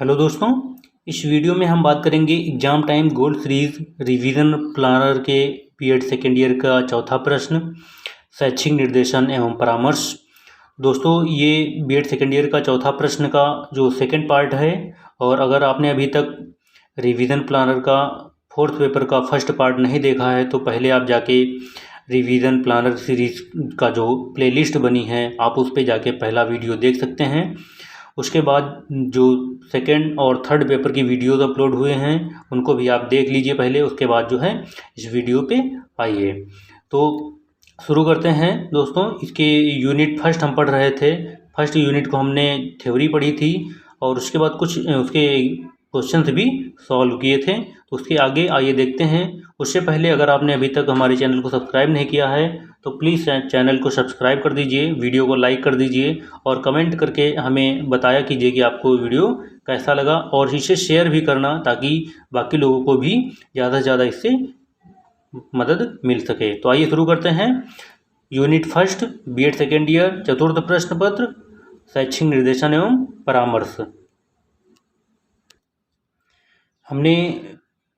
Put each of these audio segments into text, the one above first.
Hello दोस्तों, इस video में हम बात करेंगे exam time gold series revision planner के बीएड सेकेंड ईयर का चौथा प्रश्न, शैक्षिक निर्देशन एवं परामर्श। दोस्तों, ये बीएड सेकेंड ईयर का चौथा प्रश्न का जो सेकेंड पार्ट है, और अगर आपने अभी तक रिवीजन प्लानर का फोर्थ पेपर का फर्स्ट पार्ट नहीं देखा है तो पहले आप जाके रिवीजन प्लानर सीरीज़ का जो प्लेलिस्ट बनी है आप उस पर जाके पहला वीडियो देख सकते हैं। उसके बाद जो सेकेंड और थर्ड पेपर की वीडियोस अपलोड हुए हैं उनको भी आप देख लीजिए पहले, उसके बाद जो है इस वीडियो पे आइए। तो शुरू करते हैं दोस्तों। इसके यूनिट फर्स्ट हम पढ़ रहे थे। फर्स्ट यूनिट को हमने थ्योरी पढ़ी थी और उसके बाद कुछ उसके क्वेश्चंस भी सॉल्व किए थे। तो उसके आगे आइए देखते हैं। उससे पहले अगर आपने अभी तक हमारे चैनल को सब्सक्राइब नहीं किया है तो प्लीज़ चैनल को सब्सक्राइब कर दीजिए, वीडियो को लाइक कर दीजिए और कमेंट करके हमें बताया कीजिए कि आपको वीडियो कैसा लगा, और इसे शेयर भी करना ताकि बाकी लोगों को भी ज़्यादा से ज़्यादा इससे मदद मिल सके। तो आइए शुरू करते हैं। Unit first BEd second year चतुर्थ प्रश्न पत्र, शैक्षिक निर्देशन एवं परामर्श। हमने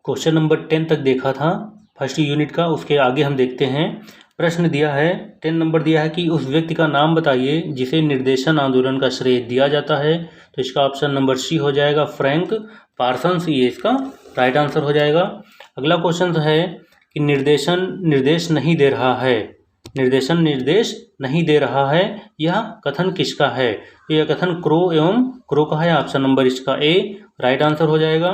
क्वेश्चन नंबर 10 तक देखा था फर्स्ट यूनिट का। उसके आगे हम देखते हैं। प्रश्न दिया है 10 नंबर दिया है कि उस व्यक्ति का नाम बताइए जिसे निर्देशन आंदोलन का श्रेय दिया जाता है। तो इसका ऑप्शन नंबर सी हो जाएगा, फ्रैंक पार्सन्स, ये इसका राइट आंसर हो जाएगा। अगला क्वेश्चन है कि निर्देश नहीं दे रहा है, निर्देश नहीं दे रहा है, यह कथन किसका है? तो यह कथन क्रो का है। ऑप्शन नंबर इसका ए राइट आंसर हो जाएगा।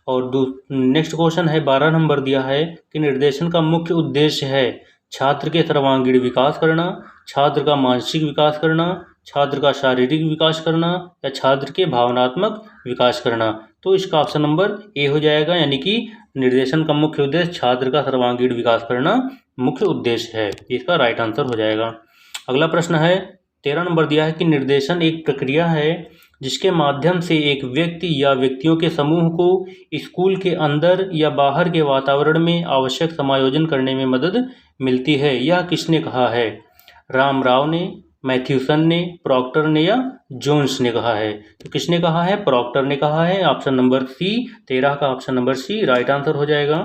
और नेक्स्ट क्वेश्चन है 12 नंबर दिया है कि निर्देशन का मुख्य उद्देश्य है छात्र के सर्वांगीण विकास करना, छात्र का मानसिक विकास करना, छात्र का शारीरिक विकास करना या छात्र के भावनात्मक विकास करना। तो इसका ऑप्शन नंबर ए हो जाएगा, यानी कि निर्देशन का मुख्य उद्देश्य छात्र का सर्वांगीण विकास करना मुख्य उद्देश्य है। इसका राइट आंसर हो जाएगा। अगला प्रश्न है 13 नंबर दिया है कि निर्देशन एक प्रक्रिया है जिसके माध्यम से एक व्यक्ति या व्यक्तियों के समूह को स्कूल के अंदर या बाहर के वातावरण में आवश्यक समायोजन करने में मदद मिलती है। यह किसने कहा है? राम राव ने, मैथ्यूसन ने, प्रॉक्टर ने या जोन्स ने कहा है? तो किसने कहा है? प्रॉक्टर ने कहा है। ऑप्शन नंबर सी, 13 का option number C right answer हो जाएगा।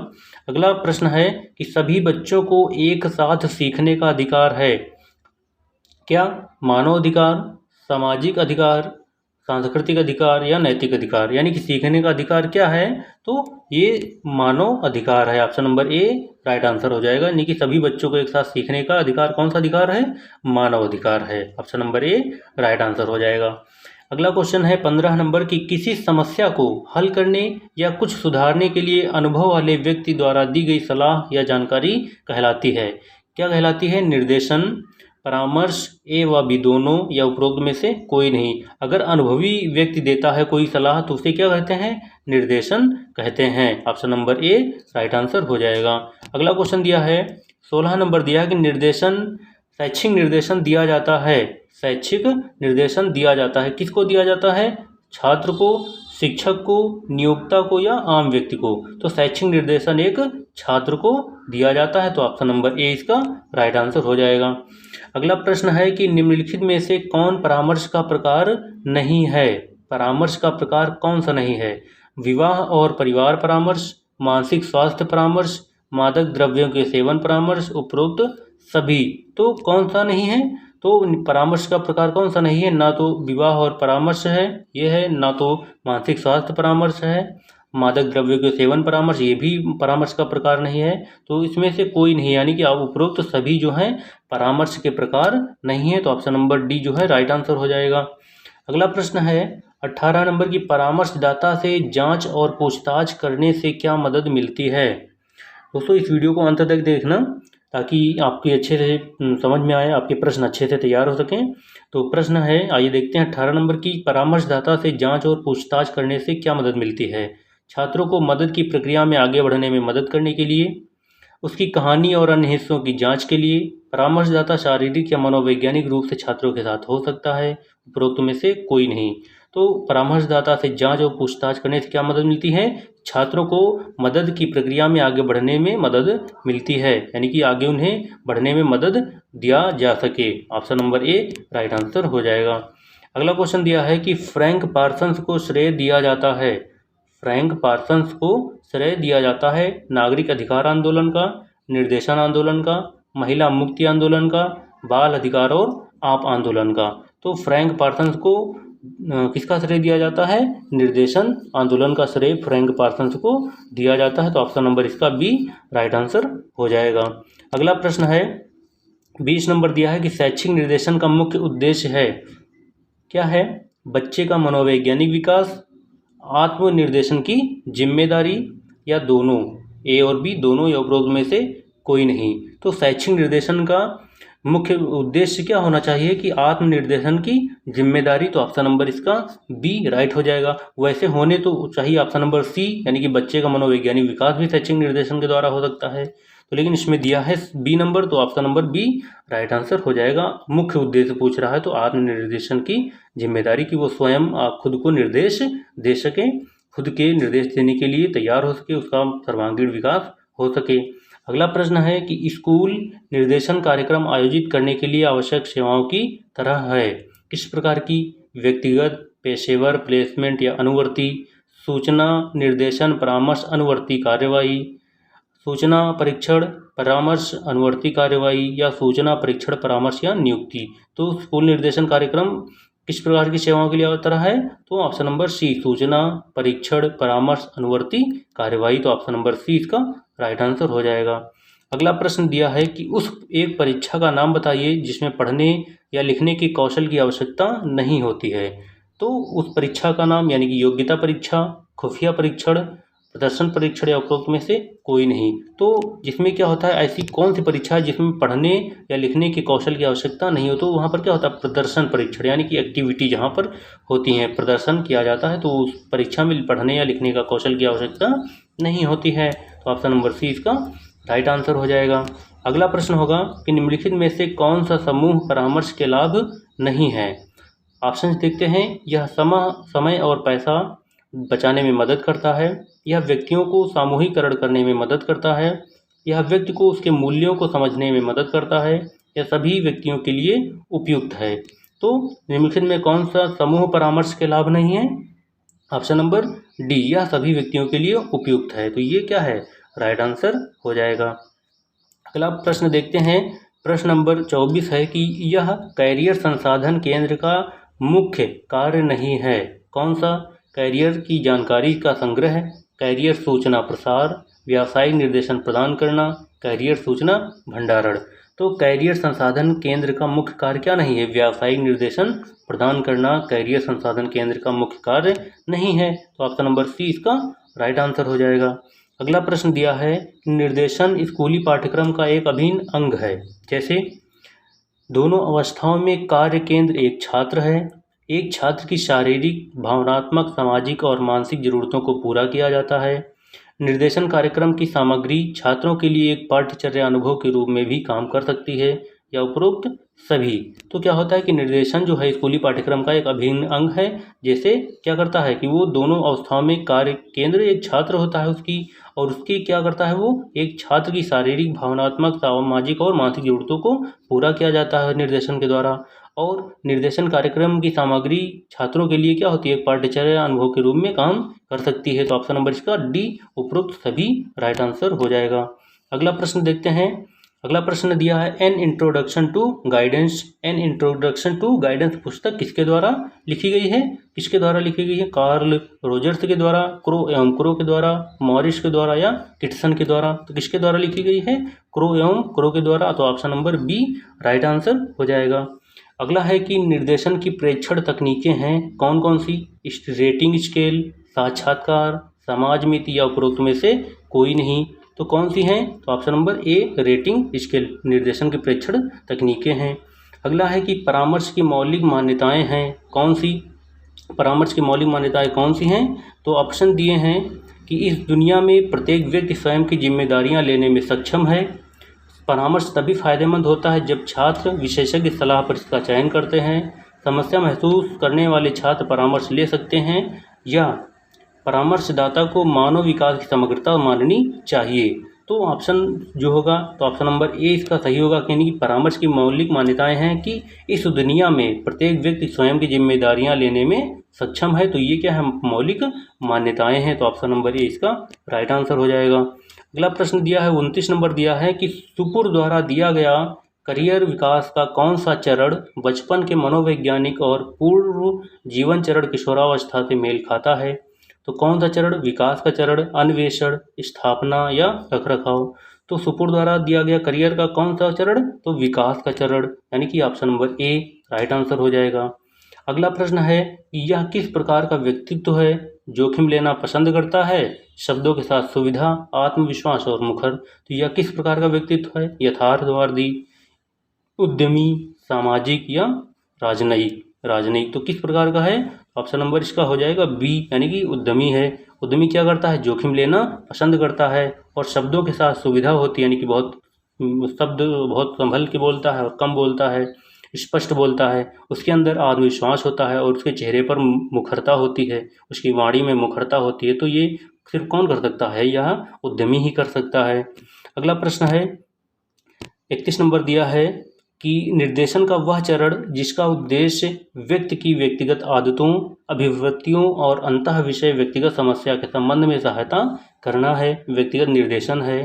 अगला प्रश्न है कि सभी बच्चों को एक साथ सीखने का अधिकार है। क्या मानव अधिकार, सामाजिक अधिकार, सांस्कृतिक अधिकार या नैतिक अधिकार? यानी कि सीखने का अधिकार क्या है? तो ये मानव अधिकार है। Option number A right answer हो जाएगा, यानी कि सभी बच्चों को एक साथ सीखने का अधिकार कौन सा अधिकार है? मानव अधिकार है। Option number A right answer हो जाएगा। अगला क्वेश्चन है 15 नंबर की किसी समस्या को हल करने या कुछ सुधारने के लिए अनुभव वाले व्यक्ति द्वारा दी गई सलाह या जानकारी कहलाती है। क्या कहलाती है? निर्देशन, परामर्श, ए व बी दोनों या उपरोक्त में से कोई नहीं। अगर अनुभवी व्यक्ति देता है कोई सलाह तो उसे क्या कहते हैं? निर्देशन कहते हैं। Option number A right answer हो जाएगा। अगला क्वेश्चन दिया है 16 नंबर दिया है कि शैक्षिक निर्देशन दिया जाता है। शैक्षिक निर्देशन दिया जाता है, किसको दिया जाता है? छात्र को, शिक्षक को, नियोक्ता को या आम व्यक्ति को? तो शैक्षिक निर्देशन एक छात्र को दिया जाता है। तो ऑप्शन नंबर ए इसका राइट आंसर हो जाएगा। अगला प्रश्न है कि निम्नलिखित में से कौन परामर्श का प्रकार नहीं है? परामर्श का प्रकार कौन सा नहीं है? विवाह और परिवार परामर्श, मानसिक स्वास्थ्य परामर्श, मादक द्रव्यों के सेवन परामर्श, उपरोक्त सभी। तो कौन सा नहीं है? तो परामर्श का प्रकार कौन सा नहीं है? ना तो विवाह और परामर्श है, ये है, ना तो मानसिक स्वास्थ्य परामर्श है, मादक द्रव्यों के सेवन परामर्श, ये भी परामर्श का प्रकार नहीं है। तो इसमें से कोई नहीं, यानी कि आप उपरोक्त सभी जो हैं परामर्श के प्रकार नहीं है। तो ऑप्शन नंबर डी जो है राइट आंसर हो जाएगा। अगला प्रश्न है 18 नंबर की परामर्शदाता से जांच और पूछताछ करने से क्या मदद मिलती है? दोस्तों, इस वीडियो को अंत तक देखना ताकि आपकी अच्छे से समझ में आए, आपके प्रश्न अच्छे से तैयार हो सकें। तो प्रश्न है, आइए देखते हैं 18 नंबर की परामर्शदाता से जांच और पूछताछ करने से क्या मदद मिलती है? छात्रों को मदद की प्रक्रिया में आगे बढ़ने में मदद करने के लिए, उसकी कहानी और अन्य हिस्सों की जांच के लिए, परामर्शदाता शारीरिक या मनोवैज्ञानिक रूप से छात्रों के साथ हो सकता है। उपरोक्त में से कोई नहीं। तो परामर्शदाता से जांच और पूछताछ करने से क्या मदद मिलती है? छात्रों को मदद की प्रक्रिया में आगे बढ़ने में मदद मिलती है, यानी कि आगे उन्हें बढ़ने में मदद दिया जा सके। Option number A right answer हो जाएगा। अगला क्वेश्चन दिया है कि फ्रैंक पार्सन्स को श्रेय दिया जाता है, फ्रैंक पार्सन्स को श्रेय दिया जाता है नागरिक अधिकार आंदोलन का, निर्देशन आंदोलन का, महिला मुक्ति आंदोलन का, बाल अधिकार और आप आंदोलन का। तो फ्रैंक पार्सन्स को किसका श्रेय दिया जाता है? निर्देशन आंदोलन का श्रेय फ्रैंक पार्सन्स को दिया जाता है। तो ऑप्शन नंबर इसका बी राइट आंसर हो जाएगा। अगला प्रश्न है 20 नंबर दिया है कि शैक्षिक निर्देशन का मुख्य उद्देश्य है, क्या है? बच्चे का मनोवैज्ञानिक विकास, आत्मनिर्देशन की जिम्मेदारी, या दोनों, ए और बी दोनों, या उपरोक्त में से कोई नहीं। तो शैक्षिक निर्देशन का मुख्य उद्देश्य क्या होना चाहिए कि आत्मनिर्देशन की जिम्मेदारी। तो ऑप्शन नंबर इसका बी राइट हो जाएगा। वैसे होने तो चाहिए ऑप्शन नंबर सी, यानी कि बच्चे का मनोवैज्ञानिक विकास भी शैक्षिक निर्देशन के द्वारा हो सकता है, तो लेकिन इसमें दिया है बी नंबर, तो option number B right answer हो जाएगा। मुख्य उद्देश्य पूछ रहा है तो आत्मनिर्देशन की जिम्मेदारी की वो स्वयं खुद को निर्देश दे सके, खुद के निर्देश देने के लिए तैयार हो सके, उसका सर्वांगीण विकास हो सके। अगला प्रश्न है कि स्कूल निर्देशन कार्यक्रम आयोजित करने के लिए आवश्यक सेवाओं की तरह है, किस प्रकार की? व्यक्तिगत, पेशेवर, प्लेसमेंट या अनुवर्ती, सूचना, निर्देशन, परामर्श, अनुवर्ती कार्यवाही, सूचना, परीक्षण, परामर्श, अनुवर्ती कार्यवाही, या सूचना, परीक्षण, परामर्श या नियुक्ति। तो स्कूल निर्देशन कार्यक्रम किस प्रकार की सेवाओं के लिए अवतर है? तो ऑप्शन नंबर सी, सूचना, परीक्षण, परामर्श, अनुवर्ती कार्यवाही। तो ऑप्शन नंबर सी इसका राइट आंसर हो जाएगा। अगला प्रश्न दिया है कि उस एक परीक्षा का नाम बताइए जिसमें पढ़ने या लिखने के कौशल की आवश्यकता नहीं होती है। तो उस परीक्षा का नाम, यानी कि योग्यता परीक्षा, खुफिया परीक्षण, प्रदर्शन परीक्षण, या उपरोक्त में से कोई नहीं। तो जिसमें क्या होता है, ऐसी कौन सी परीक्षा है जिसमें पढ़ने या लिखने के कौशल की आवश्यकता नहीं हो? तो वहाँ पर क्या होता है, प्रदर्शन परीक्षण, यानी कि एक्टिविटी जहाँ पर होती हैं, प्रदर्शन किया जाता है, तो उस परीक्षा में पढ़ने या लिखने का कौशल की आवश्यकता नहीं होती है। तो ऑप्शन नंबर सी इसका राइट आंसर हो जाएगा। अगला प्रश्न होगा कि निम्नलिखित में से कौन सा समूह परामर्श के लाभ नहीं है? ऑप्शन देखते हैं। यह समय और पैसा बचाने में मदद करता है, यह व्यक्तियों को सामूहिकरण करने में मदद करता है, यह व्यक्ति को उसके मूल्यों को समझने में मदद करता है, यह सभी व्यक्तियों के लिए उपयुक्त है। तो निम्नलिखित में कौन सा समूह परामर्श के लाभ नहीं है? ऑप्शन नंबर डी, यह सभी व्यक्तियों के लिए उपयुक्त है। तो ये क्या है, राइट आंसर हो जाएगा। अगला प्रश्न देखते हैं। प्रश्न नंबर 24 है कि यह कैरियर संसाधन केंद्र का मुख्य कार्य नहीं है। कौन सा? कैरियर की जानकारी का संग्रह, कैरियर सूचना प्रसार, व्यावसायिक निर्देशन प्रदान करना, कैरियर सूचना भंडारण। तो कैरियर संसाधन केंद्र का मुख्य कार्य क्या नहीं है? व्यावसायिक निर्देशन प्रदान करना कैरियर संसाधन केंद्र का मुख्य कार्य नहीं है। तो ऑप्शन नंबर सी इसका राइट आंसर हो जाएगा। अगला प्रश्न दिया है, निर्देशन स्कूली पाठ्यक्रम का एक अभिन्न अंग है। जैसे दोनों अवस्थाओं में कार्य केंद्र एक छात्र है, एक छात्र की शारीरिक, भावनात्मक, सामाजिक और मानसिक जरूरतों को पूरा किया जाता है। निर्देशन कार्यक्रम की सामग्री छात्रों के लिए एक पाठ्यचर्या अनुभव के रूप में भी काम कर सकती है, या उपरोक्त सभी। तो क्या होता है कि निर्देशन जो है स्कूली पाठ्यक्रम का एक अभिन्न अंग है। जैसे क्या करता है कि वो दोनों अवस्थाओं में कार्य केंद्र एक छात्र होता है उसकी, और उसकी क्या करता है, वो एक छात्र की शारीरिक, भावनात्मक, सामाजिक और मानसिक जरूरतों को पूरा किया जाता है निर्देशन के द्वारा। और निर्देशन कार्यक्रम की सामग्री छात्रों के लिए क्या होती है, एक पाठ्यचर्या अनुभव के रूप में काम कर सकती है। तो ऑप्शन नंबर इसका डी, उपरोक्त सभी राइट आंसर हो जाएगा। अगला प्रश्न देखते हैं। अगला प्रश्न दिया है, an introduction to guidance. An introduction to guidance पुस्तक किसके द्वारा लिखी गई है? किसके द्वारा लिखी गई है? कार्ल रोजर्स के द्वारा, क्रो एवं क्रो के द्वारा, मॉरिस के द्वारा, या किटसन के द्वारा? तो किसके द्वारा लिखी गई है? क्रो एवं क्रो के द्वारा। तो option number B right answer हो जाएगा। अगला है कि निर्देशन की प्रेक्षण तकनीकें हैं कौन कौन सी? रेटिंग स्केल, साक्षात्कार, समाज मिति, या उपरोक्त में से कोई नहीं। तो कौन सी हैं? तो option number A rating scale निर्देशन की प्रेक्षण तकनीकें हैं। अगला है कि परामर्श की मौलिक मान्यताएं हैं कौन सी? परामर्श की मौलिक मान्यताएं कौन सी हैं? तो ऑप्शन दिए हैं कि इस दुनिया में प्रत्येक व्यक्ति स्वयं की जिम्मेदारियां लेने में सक्षम है। परामर्श तभी फायदेमंद होता है जब छात्र विशेषज्ञ सलाह पर इसका चयन करते हैं। समस्या महसूस करने वाले छात्र परामर्श ले सकते हैं, या परामर्शदाता को मानव विकास की समग्रता माननी चाहिए। तो ऑप्शन जो होगा तो ऑप्शन नंबर ए इसका सही होगा, यानी कि परामर्श की मौलिक मान्यताएं हैं कि इस दुनिया में प्रत्येक व्यक्ति स्वयं की जिम्मेदारियां लेने में सक्षम है। तो ये क्या है, मौलिक मान्यताएं हैं। तो ऑप्शन नंबर ए इसका राइट आंसर हो जाएगा। अगला प्रश्न दिया है 29 नंबर दिया है कि सुपुर द्वारा दिया गया करियर विकास का कौन सा चरण बचपन के मनोवैज्ञानिक और पूर्व जीवन चरण किशोरावस्था से मेल खाता है। तो कौन सा चरण, विकास का चरण, अन्वेषण, स्थापना या रखरखाव। तो सुपुर द्वारा दिया गया करियर का कौन सा चरण, तो विकास का चरण, यानी कि option number A right answer हो जाएगा। अगला प्रश्न है यह किस प्रकार का व्यक्तित्व है, जोखिम लेना पसंद करता है, शब्दों के साथ सुविधा, आत्मविश्वास और मुखर। तो यह किस प्रकार का व्यक्तित्व है, यथार्थवादी, उद्यमी, सामाजिक या राजनयिक। तो किस प्रकार का है, ऑप्शन नंबर इसका हो जाएगा बी, यानी कि उद्यमी है। उद्यमी क्या करता है, जोखिम लेना पसंद करता है और शब्दों के साथ सुविधा होती है, यानी कि शब्द बहुत संभल के बोलता है और कम बोलता है, स्पष्ट बोलता है। उसके अंदर आत्मविश्वास होता है और उसके चेहरे पर मुखरता होती है, उसकी वाणी में मुखरता होती है। तो ये सिर्फ कौन कर सकता है, यह उद्यमी ही कर सकता है। अगला प्रश्न है 31 नंबर दिया है कि निर्देशन का वह चरण जिसका उद्देश्य व्यक्ति की व्यक्तिगत आदतों, अभिव्यक्तियों और अंतः विषय व्यक्तिगत समस्या के संबंध में सहायता करना है, व्यक्तिगत निर्देशन है।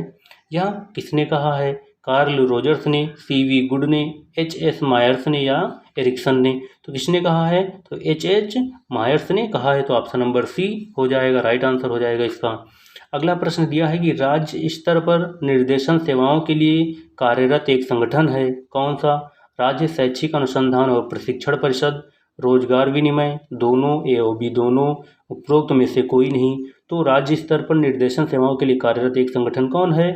यह किसने कहा है, कार्ल रोजर्स ने, सीवी गुड ने, एच.एस. मायर्स ने या एरिक्सन ने। तो किसने कहा है, तो एच.एच. मायर्स ने कहा है। तो ऑप्शन नंबर सी हो जाएगा, राइट आंसर हो जाएगा इसका। अगला प्रश्न दिया है कि राज्य स्तर पर निर्देशन सेवाओं के लिए कार्यरत एक संगठन है, कौन सा, राज्य शैक्षिक अनुसंधान और प्रशिक्षण परिषद, रोजगार विनिमय, दोनों, एओबी दोनों, उपरोक्त में से कोई नहीं। तो राज्य स्तर पर निर्देशन सेवाओं के लिए कार्यरत एक संगठन कौन है,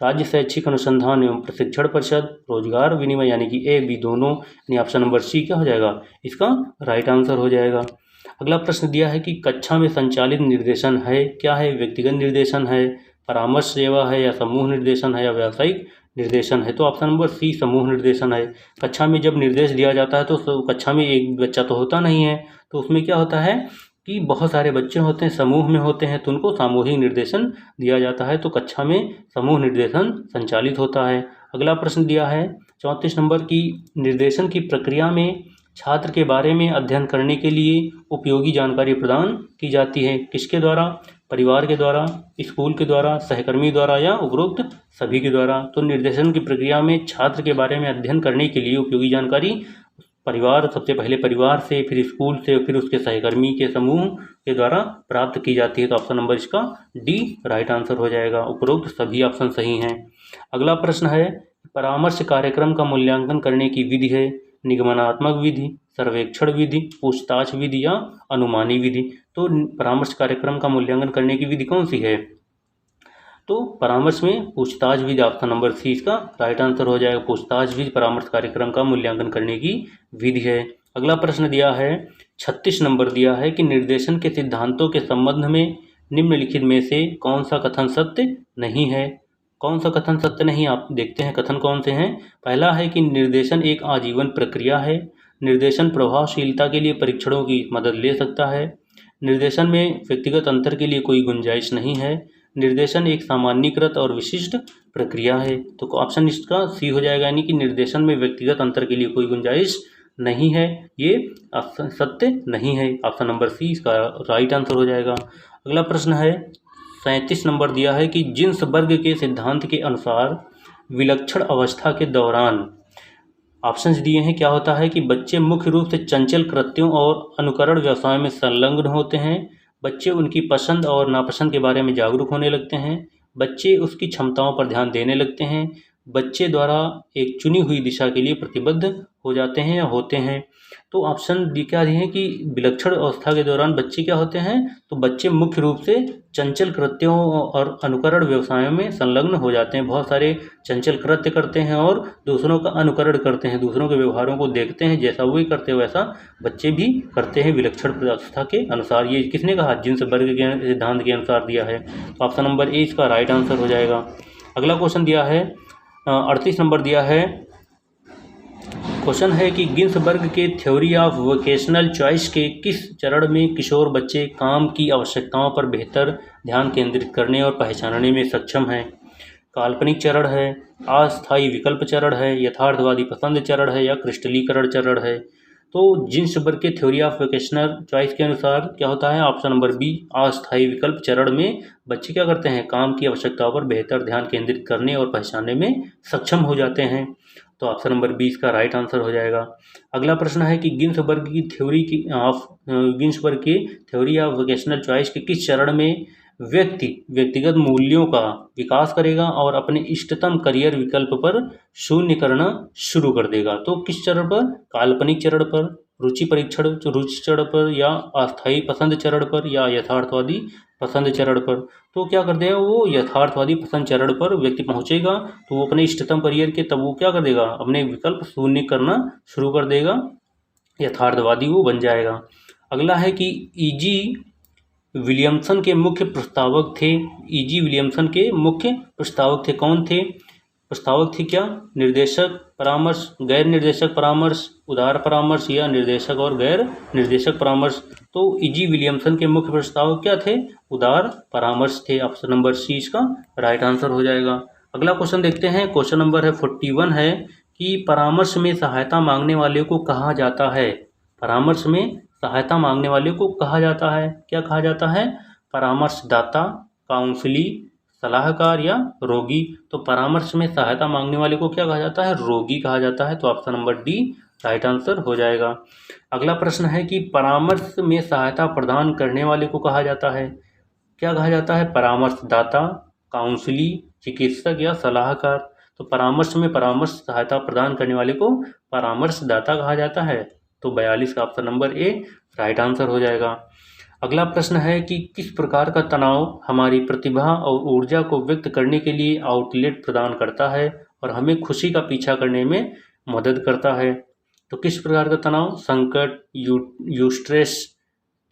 राज्य शैक्षिक अनुसंधान एवं प्रशिक्षण परिषद, रोजगार विनिमय, यानी कि ए बी दोनों, यानी ऑप्शन नंबर सी क्या हो जाएगा, इसका राइट आंसर हो जाएगा। अगला प्रश्न दिया है कि कक्षा में संचालित निर्देशन है, क्या है, व्यक्तिगत निर्देशन है, परामर्श सेवा है या समूह निर्देशन है या व्यावसायिक निर्देशन है। तो ऑप्शन नंबर सी समूह निर्देशन है। कक्षा में जब निर्देश दिया जाता है तो कक्षा में एक बच्चा तो होता नहीं है, तो उसमें क्या होता है कि बहुत सारे बच्चे होते हैं, समूह में होते हैं, तो उनको सामूहिक निर्देशन दिया जाता है। तो कक्षा में समूह निर्देशन संचालित होता है। अगला प्रश्न दिया है 34 नंबर की निर्देशन की प्रक्रिया में छात्र के बारे में अध्ययन करने के लिए उपयोगी जानकारी प्रदान की जाती है, किसके द्वारा, परिवार के द्वारा, स्कूल के द्वारा, सहकर्मी द्वारा या उपरोक्त सभी के द्वारा। तो निर्देशन की प्रक्रिया में छात्र के बारे में अध्ययन करने के लिए उपयोगी जानकारी परिवार, सबसे पहले परिवार से, फिर स्कूल से, फिर उसके सहकर्मी के समूह के द्वारा प्राप्त की जाती है। तो ऑप्शन नंबर इसका डी राइट आंसर हो जाएगा, उपरोक्त सभी ऑप्शन सही हैं। अगला प्रश्न है परामर्श कार्यक्रम का मूल्यांकन करने की विधि है, निगमनात्मक विधि, सर्वेक्षण विधि, पूछताछ विधि या अनुमानी विधि। तो परामर्श कार्यक्रम का मूल्यांकन करने की विधि कौन सी है, तो परामर्श में पूछताछ विधि, ऑप्शन नंबर सी इसका राइट आंसर हो जाएगा। पूछताछ विधि परामर्श कार्यक्रम का मूल्यांकन करने की विधि है। अगला प्रश्न दिया है 36 नंबर दिया है कि निर्देशन के सिद्धांतों के संबंध में निम्नलिखित में से कौन सा कथन सत्य नहीं है। कौन सा कथन सत्य नहीं, आप देखते हैं कथन कौन से हैं। पहला है कि निर्देशन एक आजीवन प्रक्रिया है, निर्देशन प्रभावशीलता के लिए परीक्षणों की मदद ले सकता है, निर्देशन में व्यक्तिगत अंतर के लिए कोई गुंजाइश नहीं है, निर्देशन एक सामान्यीकृत और विशिष्ट प्रक्रिया है। तो ऑप्शन इसका सी हो जाएगा, यानी कि निर्देशन में व्यक्तिगत अंतर के लिए कोई गुंजाइश नहीं है, ये सत्य नहीं है। ऑप्शन नंबर सी इसका राइट आंसर हो जाएगा। अगला प्रश्न है 37 नंबर दिया है कि जिन्स वर्ग के सिद्धांत के अनुसार विलक्षण अवस्था के दौरान, ऑप्शंस दिए हैं, क्या होता है कि बच्चे मुख्य रूप से चंचल कृत्यों और अनुकरण व्यवसाय में संलग्न होते हैं, बच्चे उनकी पसंद और नापसंद के बारे में जागरूक होने लगते हैं, बच्चे उसकी क्षमताओं पर ध्यान देने लगते हैं, बच्चे द्वारा एक चुनी हुई दिशा के लिए प्रतिबद्ध हो जाते हैं या होते हैं। तो ऑप्शन डी क्या दिए हैं कि विलक्षण अवस्था के दौरान बच्चे क्या होते हैं, तो बच्चे मुख्य रूप से चंचल कृत्यों और अनुकरण व्यवसायों में संलग्न हो जाते हैं, बहुत सारे चंचल कृत्य करते हैं और दूसरों का अनुकरण करते हैं, दूसरों के व्यवहारों को देखते हैं, जैसा वही करते हैं वैसा बच्चे भी करते हैं विलक्षण अवस्था के अनुसार। ये किसने कहा, जिन्स वर्ग के सिद्धांत के अनुसार दिया है। तो ऑप्शन नंबर ए इसका राइट आंसर हो जाएगा। अगला क्वेश्चन दिया है 38 नंबर दिया है, क्वेश्चन है कि गिन्सबर्ग के थ्योरी ऑफ वोकेशनल चॉइस के किस चरण में किशोर बच्चे काम की आवश्यकताओं पर बेहतर ध्यान केंद्रित करने और पहचानने में सक्षम हैं। काल्पनिक चरण है, अस्थायी विकल्प चरण है, यथार्थवादी पसंद चरण है या क्रिस्टलीकरण चरण है। तो जिन्सबर्ग के थ्योरी ऑफ वोकेशनल चॉइस के अनुसार क्या होता है, ऑप्शन नंबर बी अस्थायी विकल्प चरण में बच्चे क्या करते हैं, काम की आवश्यकताओं पर बेहतर ध्यान केंद्रित करने और पहचानने में सक्षम हो जाते हैं। तो ऑप्शन नंबर बी इसका राइट आंसर हो जाएगा। अगला प्रश्न है कि गिन्सबर्ग के थ्योरी ऑफ वोकेशनल चॉइस के किस चरण में व्यक्तिगत मूल्यों का विकास करेगा और अपने इष्टतम करियर विकल्प पर शून्य करना शुरू कर देगा। तो किस चरण पर, काल्पनिक चरण पर, रुचि चरण पर, या अस्थायी पसंद चरण पर, या यथार्थवादी पसंद चरण पर। तो क्या कर देगा वो, यथार्थवादी पसंद चरण पर व्यक्ति पहुंचेगा तो वो अपने इष्टतम करियर के तब वो क्या कर देगा, अपने विकल्प शून्य करना शुरू कर देगा, यथार्थवादी वो बन जाएगा। अगला है कि ईजी विलियमसन के मुख्य प्रस्तावक थे। ईजी विलियमसन के मुख्य प्रस्तावक थे, कौन थे? प्रस्तावक थे क्या, निर्देशक परामर्श, गैर निर्देशक परामर्श, उदार परामर्श, या निर्देशक और गैर निर्देशक परामर्श। तो ईजी विलियमसन के मुख्य प्रस्तावक क्या थे, उदार परामर्श थे। ऑप्शन नंबर सी इसका राइट आंसर हो जाएगा। अगला क्वेश्चन देखते हैं, क्वेश्चन नंबर है 41 है कि परामर्श में सहायता मांगने वाले को कहा जाता है। परामर्श में सहायता मांगने वाले को कहा जाता है, क्या कहा जाता है, परामर्शदाता, काउंसली, सलाहकार या रोगी। तो परामर्श में सहायता मांगने वाले को क्या कहा जाता है, रोगी कहा जाता है। तो option number D right answer हो जाएगा। अगला प्रश्न है कि परामर्श में सहायता प्रदान करने वाले को कहा जाता है, क्या कहा जाता है, परामर्शदाता, काउंसली, चिकित्सक या सलाहकार। तो परामर्श में परामर्श सहायता प्रदान करने वाले को परामर्शदाता कहा जाता है। तो 42 का option number A right answer हो जाएगा। अगला प्रश्न है कि किस प्रकार का तनाव हमारी प्रतिभा और ऊर्जा को व्यक्त करने के लिए आउटलेट प्रदान करता है और हमें खुशी का पीछा करने में मदद करता है। तो किस प्रकार का तनाव, संकट, यूस्ट्रेस,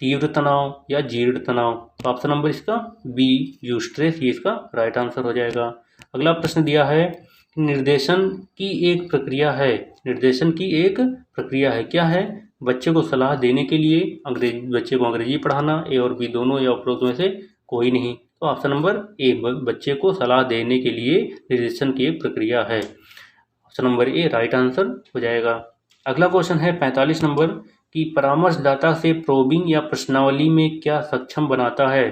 तीव्र तनाव या जीर्ण तनाव। तो ऑप्शन नंबर इसका बी यूस्ट्रेस, ये इसका राइट आंसर हो जाएगा। अगला प्रश्न दिया है निर्देशन की एक प्रक्रिया है, निर्देशन की एक प्रक्रिया है, क्या है, बच्चे को सलाह देने के लिए बच्चे को अंग्रेजी पढ़ाना, ए और बी दोनों या उपरोक्त में से कोई नहीं। तो ऑप्शन नंबर ए बच्चे को सलाह देने के लिए निर्देशन की एक प्रक्रिया है। Option number A right answer हो जाएगा। अगला क्वेश्चन है 45 नंबर कि परामर्शदाता से प्रोबिंग या प्रश्नावली में क्या सक्षम बनाता है।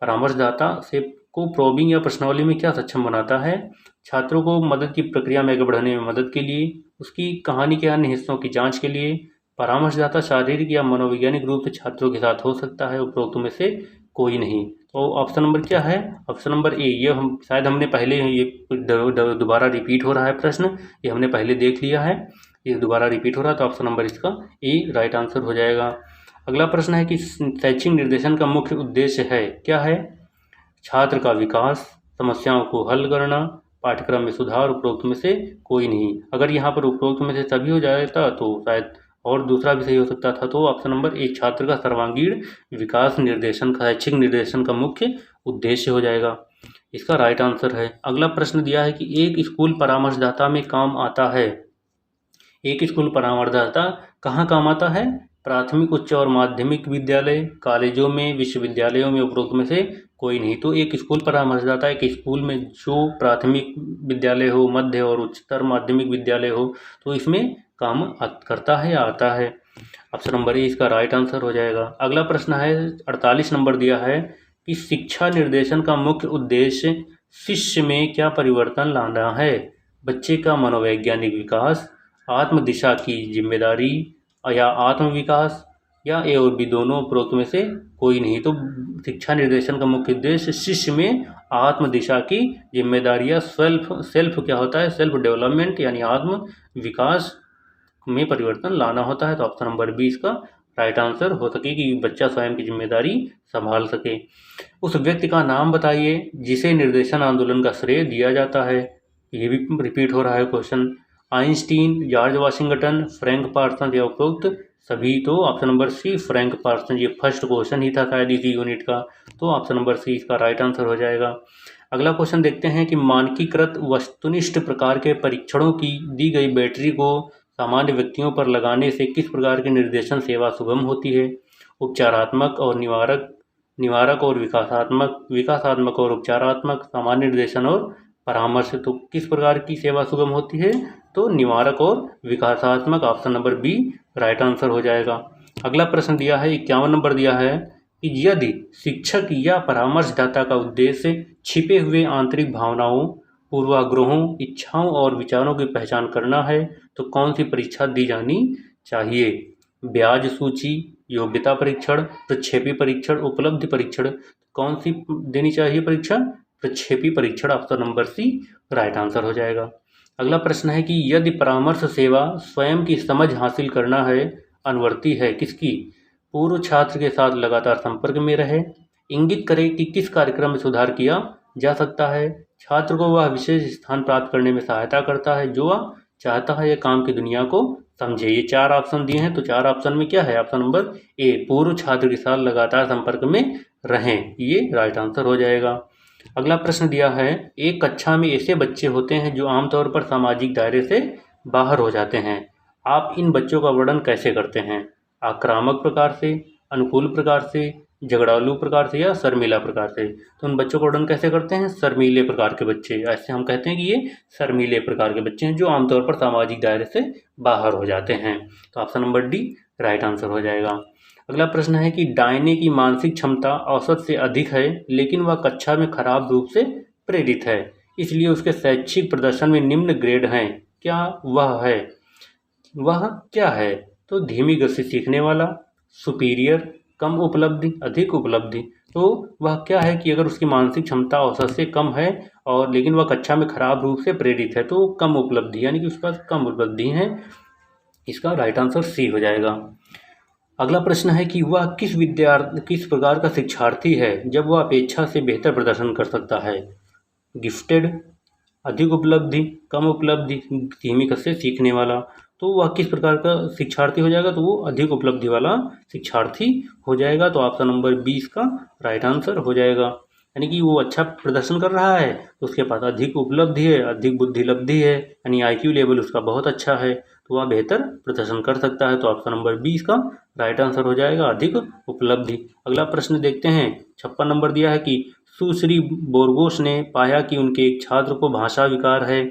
परामर्शदाता से को प्रोबिंग या प्रश्नावली में क्या सक्षम बनाता है, छात्रों को मदद की प्रक्रिया में आगे बढ़ने में मदद के लिए, उसकी कहानी के अन्य हिस्सों की जांच के लिए, परामर्शदाता शारीरिक या मनोवैज्ञानिक रूप से छात्रों के साथ हो सकता है, उपरोक्त में से कोई नहीं। तो ऑप्शन नंबर क्या है, ऑप्शन नंबर ए, ये हम शायद हमने पहले, ये दोबारा रिपीट हो रहा है प्रश्न, ये हमने पहले देख लिया है, ये दोबारा रिपीट हो रहा है। तो ऑप्शन नंबर इसका ए राइट आंसर हो जाएगा। अगला प्रश्न है कि शैक्षिक निर्देशन का मुख्य उद्देश्य है, क्या है, छात्र का विकास, समस्याओं को हल करना, पाठ्यक्रम में सुधार, उपरोक्त में से कोई नहीं। अगर यहाँ पर उपरोक्त में से सभी हो जाता तो शायद और दूसरा भी सही हो सकता था। तो ऑप्शन नंबर एक छात्र का सर्वांगीण विकास निर्देशन का, शैक्षिक निर्देशन का मुख्य उद्देश्य हो जाएगा, इसका राइट आंसर है। अगला प्रश्न दिया है कि एक स्कूल परामर्शदाता में काम आता है, एक स्कूल परामर्शदाता कहाँ काम आता है, प्राथमिक, उच्च और माध्यमिक विद्यालय, कॉलेजों में, विश्वविद्यालयों में, उपरोक्त में से कोई नहीं। तो एक स्कूल परामर्शदाता एक स्कूल में जो प्राथमिक विद्यालय हो, मध्य और उच्चतर माध्यमिक विद्यालय हो, तो इसमें काम करता है या आता है। ऑप्शन नंबर ए इसका राइट आंसर हो जाएगा। अगला प्रश्न है 48 नंबर दिया है कि शिक्षा निर्देशन का मुख्य उद्देश्य शिष्य में क्या परिवर्तन लाना है, बच्चे का मनोवैज्ञानिक विकास, आत्म दिशा की जिम्मेदारी या आत्म विकास, या ए और बी दोनों, उपरोक्त में से कोई नहीं। तो शिक्षा निर्देशन का मुख्य उद्देश्य शिष्य में आत्म दिशा की जिम्मेदारी या सेल्फ क्या होता है, सेल्फ डेवलपमेंट यानी आत्म विकास में परिवर्तन लाना होता है। तो ऑप्शन नंबर बी इसका राइट आंसर हो सके कि बच्चा स्वयं की जिम्मेदारी संभाल सके। उस व्यक्ति का नाम बताइए जिसे निर्देशन आंदोलन का श्रेय दिया जाता है, ये भी रिपीट हो रहा है question. Einstein, George Washington, Frank Parson या उपरोक्त सभी। तो option number C Frank Parson, ये फर्स्ट क्वेश्चन ही था शायद इसी यूनिट का। तो ऑप्शन नंबर सी इसका राइट आंसर हो जाएगा। अगला क्वेश्चन देखते हैं कि मानकीकृत वस्तुनिष्ठ प्रकार के परीक्षणों की दी गई बैटरी को सामान्य व्यक्तियों पर लगाने से किस प्रकार की निर्देशन सेवा सुगम होती है, उपचारात्मक और निवारक और विकासात्मक और उपचारात्मक, सामान्य निर्देशन और परामर्श, तो किस प्रकार की सेवा सुगम होती है? तो निवारक और विकासात्मक, option number B right answer हो जाएगा। अगला प्रश्न दिया है 51 नंबर दिया है कि यदि शिक्षक या परामर्शदाता का उद्देश्य छिपे हुए आंतरिक भावनाओं, पूर्वाग्रहों, इच्छाओं और विचारों की पहचान करना है तो कौन सी परीक्षा दी जानी चाहिए? ब्याज सूची, योग्यता परीक्षण, प्रक्षेपी परीक्षण, उपलब्धि परीक्षण, कौन सी देनी चाहिए परीक्षा? प्रक्षेपी परीक्षण, option number C right answer हो जाएगा। अगला प्रश्न है कि यदि परामर्श सेवा स्वयं की समझ हासिल करना है, अनुवर्ती है किसकी? पूर्व छात्र के साथ लगातार संपर्क में रहे, इंगित करे कि किस कार्यक्रम में सुधार किया जा सकता है, छात्र को वह विशेष स्थान प्राप्त करने में सहायता करता है जो वह चाहता है, या काम की दुनिया को समझे। ये 4 ऑप्शन दिए हैं, तो 4 ऑप्शन में क्या है? ऑप्शन नंबर ए पूर्व छात्र के साथ लगातार संपर्क में रहें, ये राइट आंसर हो जाएगा। अगला प्रश्न दिया है, एक कक्षा में ऐसे बच्चे होते हैं जो आमतौर पर सामाजिक दायरे से बाहर हो जाते हैं, आप इन बच्चों का वर्णन कैसे करते हैं? आक्रामक प्रकार से, अनुकूल प्रकार से, झगड़ालू प्रकार से, या शर्मीला प्रकार से? तो उन बच्चों का वर्णन कैसे करते हैं? शर्मीले प्रकार के बच्चे, ऐसे हम कहते हैं कि ये शर्मीले प्रकार के बच्चे हैं जो आमतौर पर सामाजिक दायरे से बाहर हो जाते हैं। तो option number D right answer हो जाएगा। अगला प्रश्न है कि डायने की मानसिक क्षमता औसत से अधिक है, लेकिन वह कक्षा में खराब रूप से प्रेरित है, इसलिए उसके शैक्षिक प्रदर्शन में निम्न ग्रेड हैं, क्या वह है? वह क्या है? तो धीमी गति से सीखने वाला, सुपीरियर, कम उपलब्धि, अधिक उपलब्धि। तो वह क्या है कि अगर उसकी मानसिक क्षमता औसत से कम है और लेकिन वह कक्षा में खराब रूप से प्रेरित है, तो कम उपलब्धि, यानी कि उसके पास कम उपलब्धि है। इसका राइट आंसर सी हो जाएगा। अगला प्रश्न है कि वह किस प्रकार का शिक्षार्थी है जब वह अपेक्षा से बेहतर प्रदर्शन कर सकता है? गिफ्टेड, अधिक उपलब्धि, कम उपलब्धि, धीमी गति से सीखने वाला। तो वह किस प्रकार का शिक्षार्थी हो जाएगा? तो वो अधिक उपलब्धि वाला शिक्षार्थी हो जाएगा। तो ऑप्शन नंबर 20 का राइट आंसर हो जाएगा। यानी कि वो अच्छा प्रदर्शन कर रहा है तो उसके पास अधिक उपलब्धि है, अधिक बुद्धिलब्धि है, यानी IQ लेवल उसका बहुत अच्छा है, तो वह बेहतर प्रदर्शन कर सकता है। तो ऑप्शन नंबर 20 का राइट आंसर हो जाएगा, अधिक उपलब्धि। अगला प्रश्न देखते हैं, 56 नंबर दिया है कि सुश्री बोर्गोस ने पाया कि उनके एक छात्र को भाषा विकार है,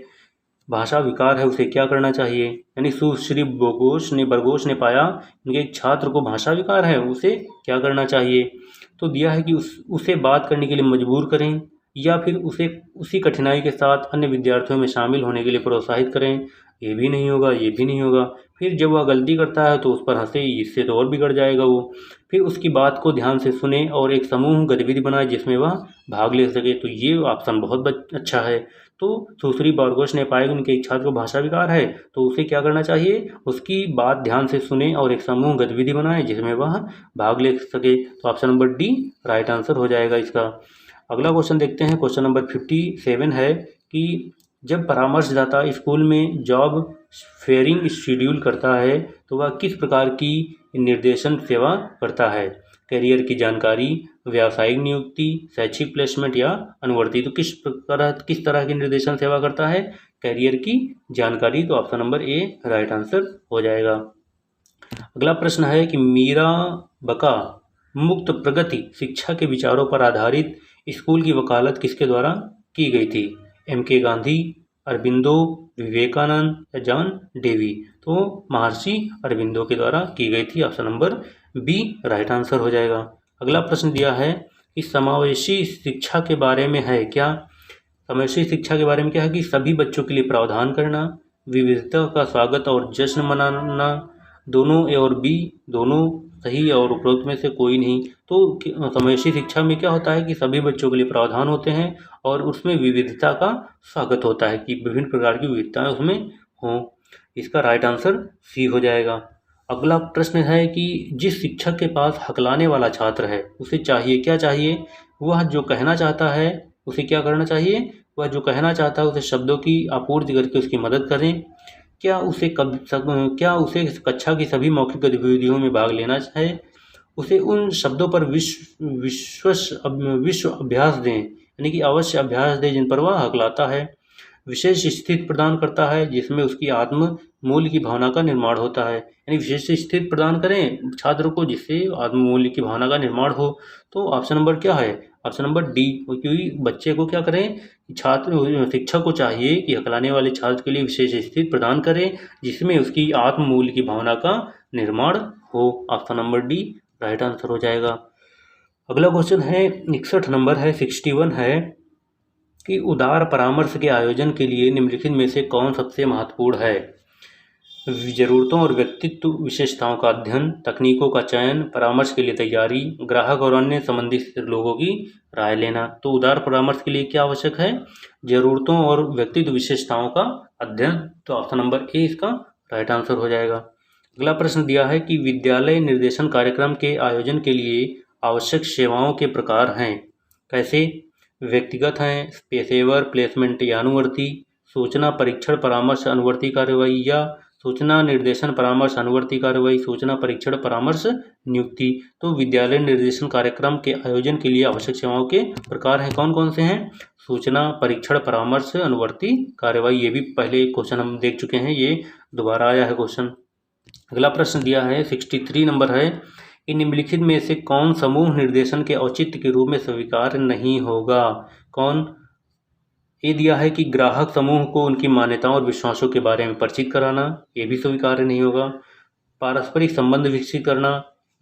उसे क्या करना चाहिए? यानी सुश्री बरगोस ने पाया उनके एक छात्र को भाषा विकार है, उसे क्या करना चाहिए? तो दिया है कि उसे बात करने के लिए मजबूर करें, या फिर उसे उसी कठिनाई के साथ अन्य विद्यार्थियों में शामिल होने के लिए प्रोत्साहित करें। ये भी नहीं होगा, ये भी नहीं होगा। फिर जब वह गलती करता है तो उस पर हंसे, इससे तो और बिगड़ जाएगा वो। फिर उसकी बात को ध्यान से सुने और एक समूह गतिविधि बनाए जिसमें वह भाग ले सके। तो ये ऑप्शन बहुत अच्छा है। तो सुश्री बोर्गोस ने पाया कि उनके एक छात्र को भाषा विकार है, तो उसे क्या करना चाहिए? उसकी बात ध्यान से सुने और एक समूह गतिविधि बनाए जिसमें वह भाग ले सके। तो option number D right answer हो जाएगा इसका। अगला क्वेश्चन देखते हैं, क्वेश्चन नंबर 57 है कि जब परामर्शदाता स्कूल में जॉब फेयरिंग शेड्यूल करता है तो वह किस प्रकार की निर्देशन सेवा करता है? करियर की जानकारी, व्यावसायिक नियुक्ति, शैक्षिक प्लेसमेंट, या अनुवर्ती। तो किस तरह की निर्देशन सेवा करता है? करियर की जानकारी। तो option number A right answer हो जाएगा। अगला प्रश्न है कि मीरा बका मुक्त प्रगति शिक्षा के विचारों पर आधारित स्कूल की वकालत किसके द्वारा की गई थी? MK गांधी, अरबिंदो, विवेकानंद, या जॉन डेवी। तो महर्षि अरबिंदो के द्वारा की गई थी। Option number B right answer हो जाएगा। अगला प्रश्न दिया है कि समावेशी शिक्षा के बारे में है क्या? समावेशी शिक्षा के बारे में क्या है कि सभी बच्चों के लिए प्रावधान करना, विविधता का स्वागत और जश्न मनाना, दोनों ए और बी, दोनों सही और उपरोक्त में से कोई नहीं। तो समावेशी शिक्षा में क्या होता है कि सभी बच्चों के लिए प्रावधान होते हैं और उसमें विविधता का स्वागत होता है कि विभिन्न प्रकार की विविधताएं उसमें हों। इसका राइट आंसर सी हो जाएगा। अगला प्रश्न है कि जिस शिक्षक के पास हकलाने वाला छात्र है उसे चाहिए क्या चाहिए? वह जो कहना चाहता है उसे क्या करना चाहिए? वह जो कहना चाहता है उसे शब्दों की आपूर्ति करके उसकी मदद करें। क्या उसे कक्षा की सभी मौखिक गतिविधियों में भाग लेना चाहिए? उसे उन शब्दों पर विश्व अभ्यास दें, यानी कि अवश्य अभ्यास दें जिन पर वह हकलाता है। विशेष स्थिति प्रदान करता है जिसमें उसकी आत्म मूल्य की भावना का निर्माण होता है, यानी विशेष स्थिति प्रदान करें छात्र को जिससे आत्म मूल्य की भावना का निर्माण हो। तो ऑप्शन नंबर क्या है? ऑप्शन नंबर डी, क्योंकि बच्चे को क्या करें, छात्र शिक्षक को चाहिए कि हकलाने वाले छात्र के लिए विशेष स्थिति प्रदान करें जिसमें उसकी आत्ममूल्य की भावना का निर्माण हो। Option number D right answer हो जाएगा। अगला क्वेश्चन है 61 नंबर है, 61 है कि उदार परामर्श के आयोजन के लिए निम्नलिखित में से कौन सबसे महत्वपूर्ण है। जरूरतों और व्यक्तित्व विशेषताओं का अध्ययन, तकनीकों का चयन, परामर्श के लिए तैयारी, ग्राहक और अन्य संबंधित लोगों की राय लेना। तो उदार परामर्श के लिए क्या आवश्यक है, जरूरतों और व्यक्तित्व विशेषताओं का अध्ययन। तो ऑप्शन नंबर ए इसका राइट आंसर हो जाएगा। अगला प्रश्न दिया है कि विद्यालय निर्देशन कार्यक्रम के आयोजन के लिए आवश्यक सेवाओं के प्रकार हैं। कैसे, व्यक्तिगत हैं, पेशेवर, प्लेसमेंट या अनुवर्ती, सूचना परीक्षण परामर्श अनुवर्ती कार्यवाही, या सूचना निर्देशन परामर्श अनुवर्ती कार्रवाई, सूचना परीक्षण परामर्श नियुक्ति। तो विद्यालय निर्देशन कार्यक्रम के आयोजन के लिए आवश्यक सेवाओं के प्रकार हैं, कौन कौन से हैं, सूचना परीक्षण परामर्श अनुवर्ती कार्रवाई। ये भी पहले क्वेश्चन हम देख चुके हैं, ये दोबारा आया है क्वेश्चन। अगला प्रश्न दिया है 63 नंबर है कि निम्नलिखित में से कौन समूह निर्देशन के औचित्य के रूप में स्वीकार नहीं होगा। कौन, ये दिया है कि ग्राहक समूह को उनकी मान्यताओं और विश्वासों के बारे में परिचित कराना, ये भी स्वीकार्य नहीं होगा। पारस्परिक संबंध विकसित करना,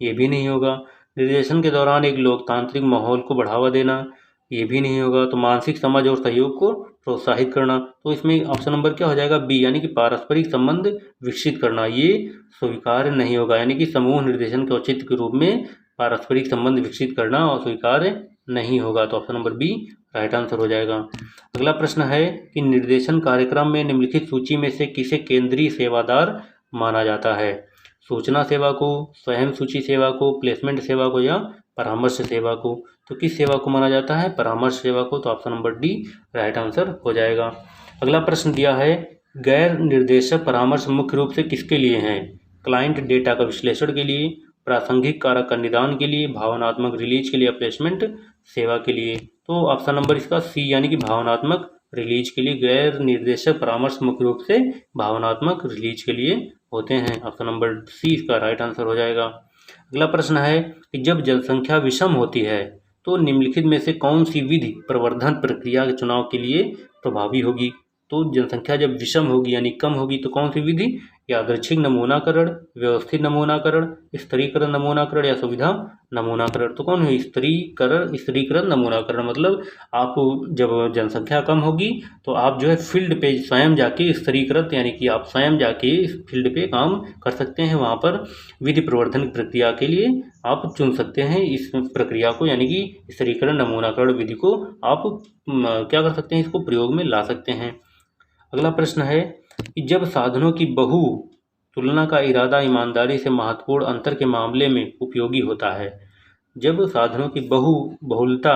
ये भी नहीं होगा। निर्देशन के दौरान एक लोकतांत्रिक माहौल को बढ़ावा देना, ये भी नहीं होगा। तो मानसिक समझ और सहयोग को प्रोत्साहित करना, तो इसमें ऑप्शन नंबर क्या हो जाएगा, बी, यानी कि पारस्परिक संबंध विकसित करना, ये स्वीकार्य नहीं होगा। यानी कि समूह निर्देशन के औचित्य के रूप में पारस्परिक संबंध विकसित करना और स्वीकार्य नहीं होगा। तो option number B right answer हो जाएगा। अगला प्रश्न है कि निर्देशन कार्यक्रम में निम्नलिखित सूची में से किसे केंद्रीय सेवादार माना जाता है। सूचना सेवा को, स्वयं सूची सेवा को, प्लेसमेंट सेवा को, या परामर्श सेवा को। तो किस सेवा को माना जाता है, परामर्श सेवा को। तो option number D right answer हो जाएगा। अगला प्रश्न दिया है गैर निर्देशक परामर्श मुख्य रूप से किसके लिए हैं। क्लाइंट डेटा का विश्लेषण के लिए, प्रासंगिक कारक का निदान के लिए, भावनात्मक रिलीज के लिए, प्लेसमेंट सेवा के लिए। तो ऑप्शन नंबर इसका सी, यानी कि भावनात्मक रिलीज के लिए गैर निर्देशक परामर्श मुख्य रूप से भावनात्मक रिलीज के लिए होते हैं। ऑप्शन नंबर सी इसका राइट आंसर हो जाएगा। अगला प्रश्न है कि जब जनसंख्या विषम होती है तो निम्नलिखित में से कौन सी विधि प्रवर्धन प्रक्रिया के चुनाव के लिए प्रभावी होगी। तो जनसंख्या जब विषम होगी यानी कम होगी तो कौन सी विधि, यादृच्छिक नमूनाकरण, व्यवस्थित नमूनाकरण, स्तरीकरण नमूनाकरण, या सुविधा नमूनाकरण। तो कौन है, स्तरीकरण नमूनाकरण। मतलब आप जब जनसंख्या कम होगी तो आप जो है फील्ड पे स्वयं जाके स्तरीकृत, यानी कि आप स्वयं जाके इस फील्ड पे काम कर सकते हैं, वहाँ पर विधि प्रवर्धन प्रक्रिया के लिए आप चुन सकते हैं इस प्रक्रिया को, यानी कि स्तरीकरण नमूनाकरण विधि को आप क्या कर सकते हैं, इसको प्रयोग में ला सकते हैं। अगला प्रश्न है कि जब साधनों की बहु तुलना का इरादा ईमानदारी से महत्वपूर्ण अंतर के मामले में उपयोगी होता है। जब साधनों की बहुलता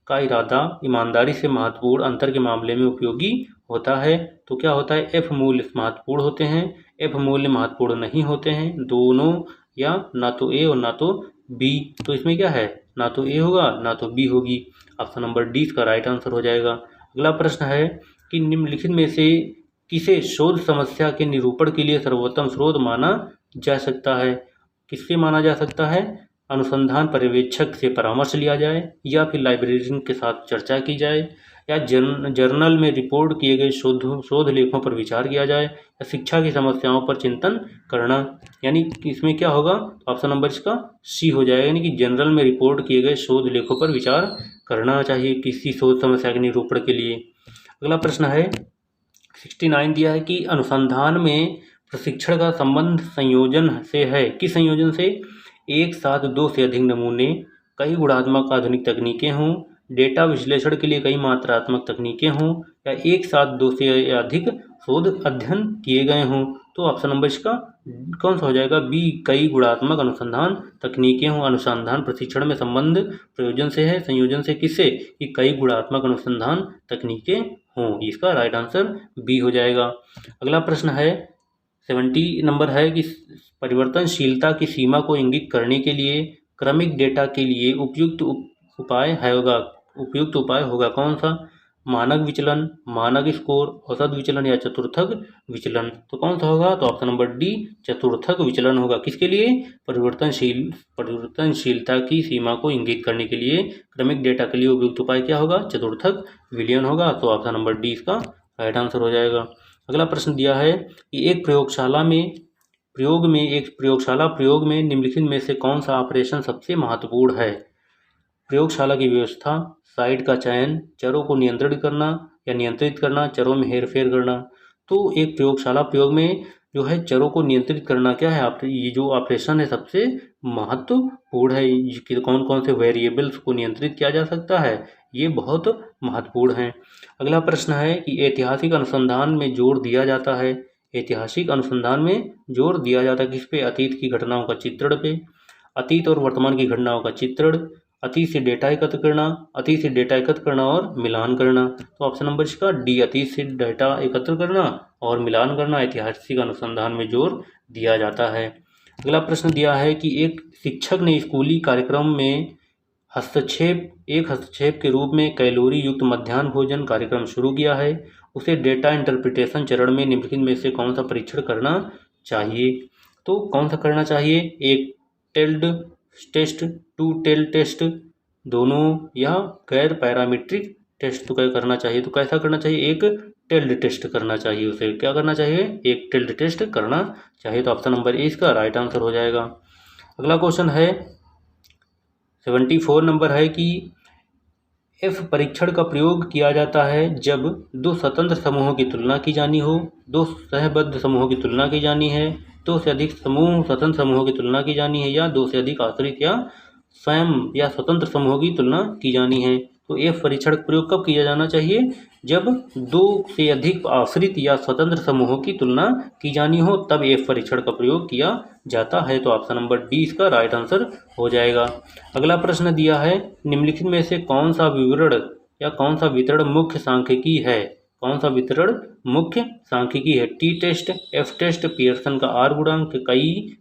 का इरादा ईमानदारी से महत्वपूर्ण अंतर के मामले में उपयोगी होता है तो क्या होता है, एफ मूल्य महत्वपूर्ण होते हैं, एफ मूल्य महत्वपूर्ण नहीं होते हैं, दोनों, या ना तो ए और ना तो बी। तो इसमें क्या है, ना तो ए होगा ना तो बी होगी। ऑप्शन नंबर डी इसका राइट आंसर हो जाएगा। अगला प्रश्न है कि निम्नलिखित में से किसे शोध समस्या के निरूपण के लिए सर्वोत्तम स्रोत माना जा सकता है। किससे माना जा सकता है, अनुसंधान पर्यवेक्षक से परामर्श लिया जाए, या फिर लाइब्रेरियन के साथ चर्चा की जाए, या जर्नल में रिपोर्ट किए गए शोध लेखों पर विचार किया जाए, या शिक्षा की समस्याओं पर चिंतन करना। यानी कि इसमें क्या होगा, ऑप्शन नंबर इसका सी हो जाएगा, यानी कि जर्नल में रिपोर्ट किए गए शोध लेखों पर विचार करना चाहिए किसी शोध समस्या के निरूपण के लिए। अगला प्रश्न है 69 दिया है कि अनुसंधान में प्रशिक्षण का संबंध संयोजन से है। किस संयोजन से, एक साथ दो से अधिक नमूने, कई गुणात्मक आधुनिक तकनीकें हों, डेटा विश्लेषण के लिए कई मात्रात्मक तकनीकें हों, या एक साथ दो से अधिक शोध अध्ययन किए गए हों। तो ऑप्शन नंबर इसका कौन सा हो जाएगा, बी, कई गुणात्मक अनुसंधान तकनीकें हों। अनुसंधान प्रशिक्षण में संबंध प्रयोजन से है, संयोजन से किससे, कि कई गुणात्मक अनुसंधान तकनीकें हों। इसका राइट आंसर बी हो जाएगा। अगला प्रश्न है 70 नंबर है कि परिवर्तनशीलता की सीमा को इंगित करने के लिए क्रमिक डेटा के लिए उपयुक्त उपाय होगा कौन सा। मानक विचलन, मानक स्कोर, औसत विचलन या चतुर्थक विचलन। तो कौन सा होगा? तो ऑप्शन नंबर डी चतुर्थक विचलन होगा। किसके लिए? परिवर्तनशीलता की सीमा को इंगित करने के लिए क्रमिक डेटा के लिए उपयुक्त उपाय क्या होगा? चतुर्थक विलयन होगा। तो ऑप्शन नंबर डी इसका राइट आंसर हो जाएगा। अगला प्रश्न दिया है कि एक प्रयोगशाला प्रयोग में निम्नलिखित में से कौन सा ऑपरेशन सबसे महत्वपूर्ण है? प्रयोगशाला की व्यवस्था, साइट का चयन, चरों को नियंत्रित करना, चरों में हेरफेर करना। तो एक प्रयोगशाला प्रयोग में जो है चरों को नियंत्रित करना क्या है? ये जो ऑपरेशन है सबसे महत्वपूर्ण है। कि कौन कौन से वेरिएबल्स को नियंत्रित किया जा सकता है, ये बहुत महत्वपूर्ण है। अगला प्रश्न है कि ऐतिहासिक अनुसंधान में जोर दिया जाता है किस पे? अतीत की घटनाओं का चित्रण पे, अतीत और वर्तमान की घटनाओं का चित्रण, अतीत से डेटा एकत्र करना और मिलान करना। तो ऑप्शन नंबर इसका डी अतीत से डेटा एकत्र करना और मिलान करना ऐतिहासिक अनुसंधान में जोर दिया जाता है। अगला प्रश्न दिया है कि एक शिक्षक ने स्कूली कार्यक्रम में हस्तक्षेप के रूप में कैलोरी युक्त मध्याह्न भोजन कार्यक्रम शुरू किया है। उसे डेटा इंटरप्रिटेशन चरण में निम्नलिखित में से कौन सा परीक्षण करना चाहिए? तो कौन सा करना चाहिए? एक tailed test, two tail test, दोनों, या गैर पैरामीट्रिक टेस्ट तो क्या करना चाहिए? तो कैसा करना चाहिए? एक टेल्ड टेस्ट करना चाहिए। उसे क्या करना चाहिए? एक टेल्ड टेस्ट करना चाहिए। तो ऑप्शन नंबर ए इसका राइट आंसर हो जाएगा। अगला क्वेश्चन है 74 नंबर है कि एफ परीक्षण का प्रयोग किया जाता है जब दो स्वतंत्र समूहों की तुलना की जानी हो, दो सहबद्ध समूहों की तुलना की जानी है, दो से अधिक स्वतंत्र समूहों की तुलना की जानी है, या दो से अधिक आश्रित या स्वयं या स्वतंत्र समूहों की तुलना की जानी है। तो एफ परीक्षण का प्रयोग कब किया जाना चाहिए? जब दो से अधिक आश्रित या स्वतंत्र समूहों की तुलना की जानी हो, तब एफ परीक्षण का प्रयोग किया जाता है। तो ऑप्शन नंबर डी इसका राइट आंसर हो जाएगा। अगला प्रश्न दिया है निम्नलिखित में से कौन सा वितरण मुख्य सांख्यिकी है? T test, F test, Pearson का आर गुणांक,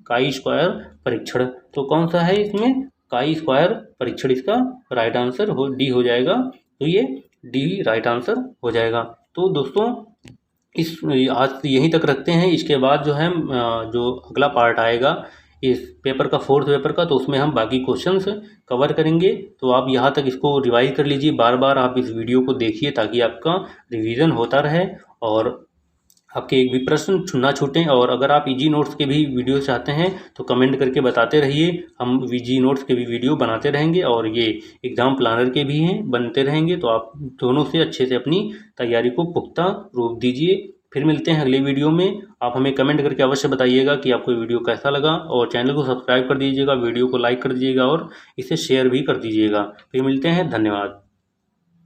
काई स्क्वायर परीक्षण। तो कौन सा है इसमें? काई स्क्वायर परीक्षण इसका राइट आंसर डी हो जाएगा। तो ये डी राइट आंसर हो जाएगा। तो दोस्तों आज यहीं तक रखते हैं। इसके बाद जो है जो अगला पार्ट आएगा इस पेपर का, फोर्थ पेपर का, तो उसमें हम बाकी क्वेश्चंस कवर करेंगे। तो आप यहाँ तक इसको रिवाइज कर लीजिए, बार बार आप इस वीडियो को देखिए ताकि आपका रिवीजन होता रहे और आपके एक भी प्रश्न ना छूटें। और अगर आप इजी नोट्स के भी वीडियो चाहते हैं तो कमेंट करके बताते रहिए, हम इजी नोट्स के भी वीडियो बनाते रहेंगे और ये एग्ज़ाम प्लानर के भी हैं, बनते रहेंगे। तो आप दोनों से अच्छे से अपनी तैयारी को पुख्ता रूप दीजिए। फिर मिलते हैं अगले वीडियो में। आप हमें कमेंट करके अवश्य बताइएगा कि आपको वीडियो कैसा लगा, और चैनल को सब्सक्राइब कर दीजिएगा, वीडियो को लाइक कर दीजिएगा और इसे शेयर भी कर दीजिएगा। फिर मिलते हैं, धन्यवाद।